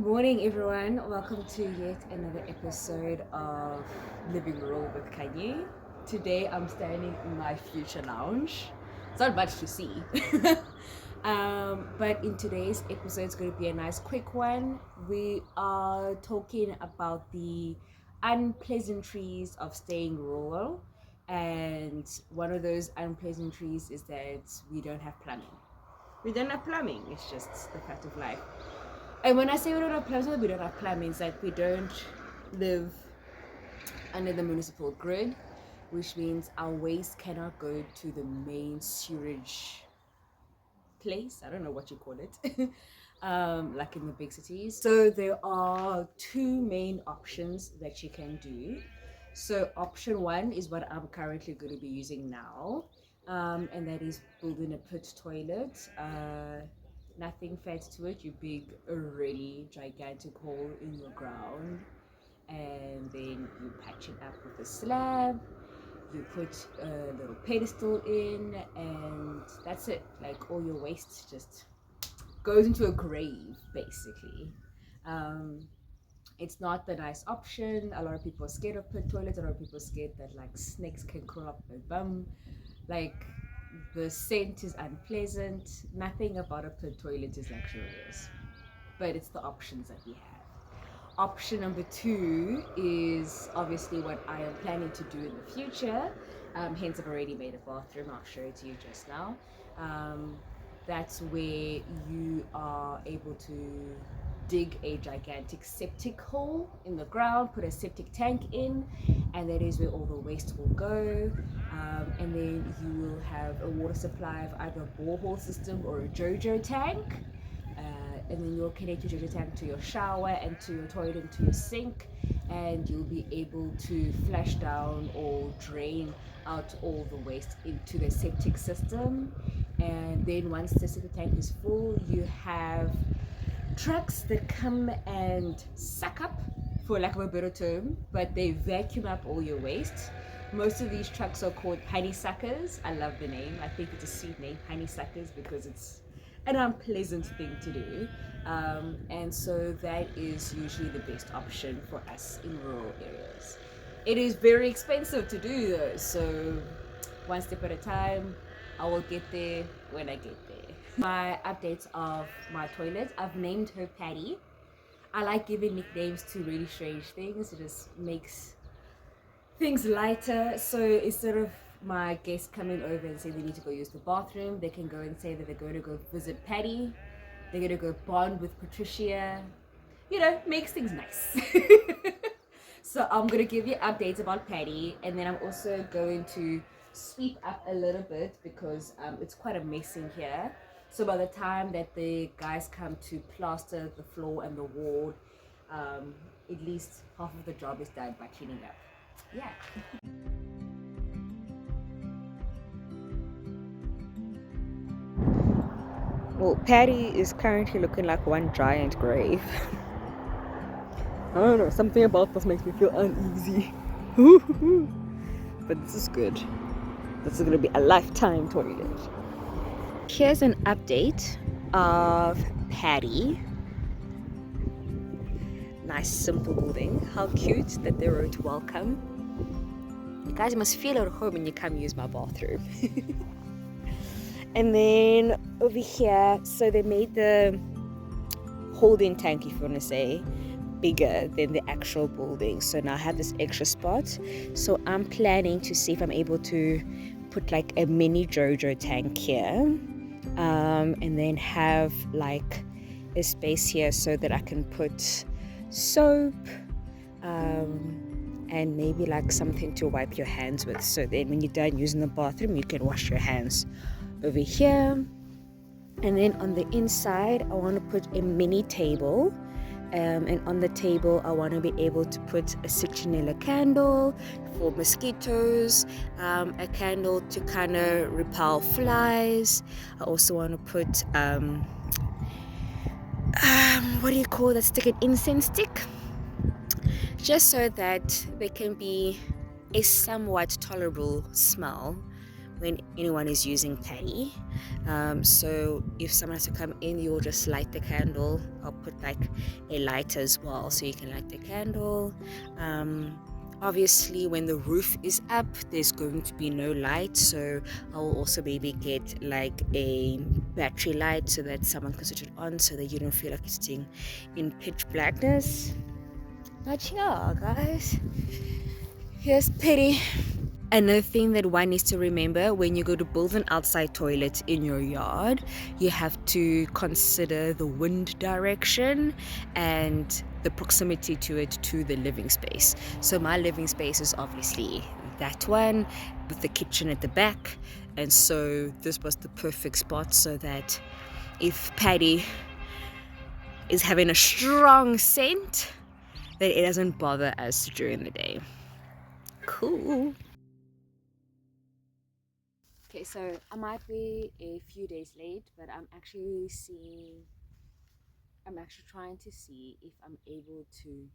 morning, everyone. Welcome to yet another episode of Living Raw with Kanye. Today, I'm standing in my future lounge. It's not much to see. But in today's episode, it's going to be a nice quick one. We are talking about the unpleasantries of staying rural. And one of those unpleasantries is that we don't have plumbing. We don't have plumbing. It's just the fact of life. And when I say we don't have plumbing, we don't have plumbing. It's like we don't live under the municipal grid, which means our waste cannot go to the main sewage place. I don't know what you call it, like in the big cities. So there are two main options that you can do. So option one is what I'm currently going to be using now, and that is building a pit toilet. Nothing fancy to it. You dig a really gigantic hole in your ground, and then you patch it up with a slab. You put a little pedestal in, and that's it. Like all your waste just goes into a grave, basically. Um, it's not the nice option. A lot of people are scared of pit toilets. A lot of people are scared that like snakes can crawl up their bum. Like the scent is unpleasant. Nothing about a pit toilet is luxurious, but it's the options that we have. Option number two is obviously what I am planning to do in the future. Hence, I've already made a bathroom. I'll show it to you just now. That's where you are able to dig a gigantic septic hole in the ground, put a septic tank in, and that is where all the waste will go. And then you will have a water supply of either a borehole system or a JoJo tank. And then you'll connect your JoJo tank to your shower and to your toilet and to your sink, and you'll be able to flush down or drain out all the waste into the septic system. And then once the septic tank is full, you have trucks that come and suck up, for lack of a better term, but they vacuum up all your waste. Most of these trucks are called honeysuckers. I love the name. I think it's a sweet name, honeysuckers, because it's an unpleasant thing to do. And so that is usually the best option for us in rural areas. It is very expensive to do though, so one step at a time. I will get there when I get there. My updates of my toilet, I've named her Patty. I like giving nicknames to really strange things. It just makes things lighter. So instead of my guests coming over and say they need to go use the bathroom, they can go and say that they're going to go visit Patty. They're going to go bond with Patricia. You know, makes things nice. So I'm going to give you updates about Patty, and then I'm also going to sweep up a little bit because it's quite a mess in here. So by the time that the guys come to plaster the floor and the wall, at least half of the job is done by cleaning up. Yeah. Well, Patty is currently looking like one giant grave. I don't know, something about this makes me feel uneasy. But this is good. This is going to be a lifetime toilet. Here's an update of Patty. Nice simple building. How cute that they wrote welcome. You guys must feel at home when you come use my bathroom. And then over here, so they made the holding tank, if you want to say, bigger than the actual building. So now I have this extra spot. So I'm planning to see if I'm able to put like a mini JoJo tank here. And then have like a space here so that I can put soap and maybe like something to wipe your hands with. So then when you're done using the bathroom, you can wash your hands over here. And then on the inside, I want to put a mini table. And on the table, I want to be able to put a citronella candle for mosquitoes, a candle to kind of repel flies. I also want to put, what do you call that stick? An incense stick, just so that there can be a somewhat tolerable smell when anyone is using paddy. So if someone has to come in, you'll just light the candle. I'll put like a lighter as well, so you can light the candle. Obviously when the roof is up, there's going to be no light, so I will also maybe get like a battery light so that someone can switch it on, so that you don't feel like you're sitting in pitch blackness. But yeah, guys, here's Paddy. Another thing that one needs to remember when you go to build an outside toilet in your yard, you have to consider the wind direction and the proximity to it to the living space. So my living space is obviously that one with the kitchen at the back, and so this was the perfect spot so that if Paddy is having a strong scent, that it doesn't bother us during the day. Cool. Okay, so I might be a few days late, but I'm actually trying to see if I'm able to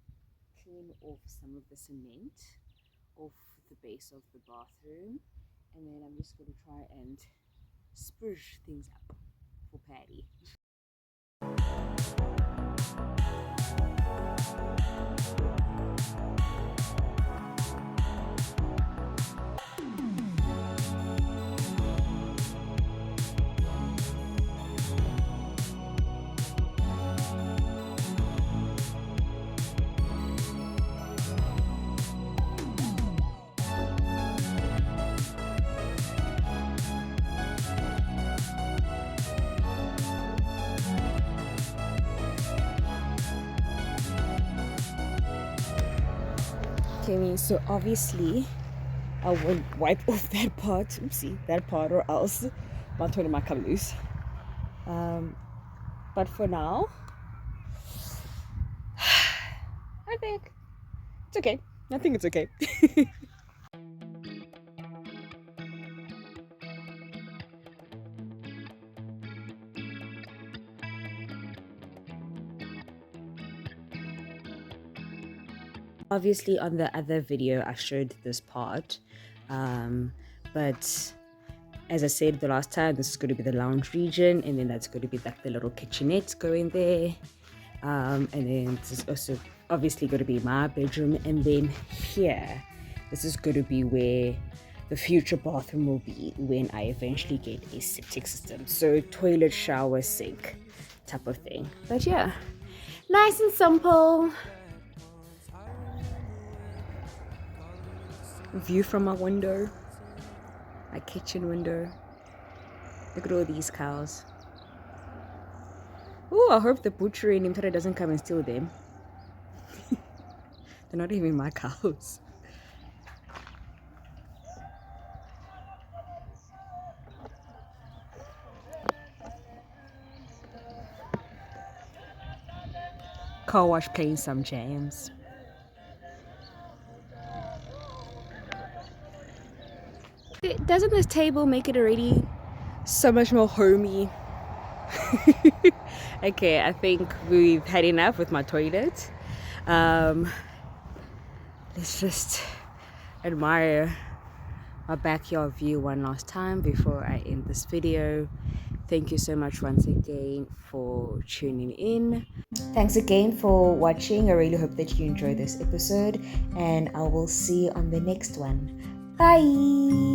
clean off some of the cement off the base of the bathroom, and then I'm just going to try and spruce things up for Paddy. Okay, so obviously I won't wipe off that part, oopsie, that part, or else my toilet might come loose. But for now, I think it's okay. I think it's okay. Obviously on the other video I showed this part, but as I said the last time, this is going to be the lounge region, and then that's going to be like the little kitchenette going there, and then this is also obviously going to be my bedroom, and then here this is going to be where the future bathroom will be when I eventually get a septic system, so toilet, shower, sink type of thing. But yeah, nice and simple. View from my window, my kitchen window. Look at all these cows. Oh, I hope the butchery in Imtara doesn't come and steal them. They're not even my cows. Car wash playing some jams. Doesn't this table make it already so much more homey? Okay, I think we've had enough with my toilet. Let's just admire my backyard view one last time before I end this video. Thank you so much once again for tuning in. Thanks again for watching. I really hope that you enjoyed this episode, and I will see you on the next one. Bye.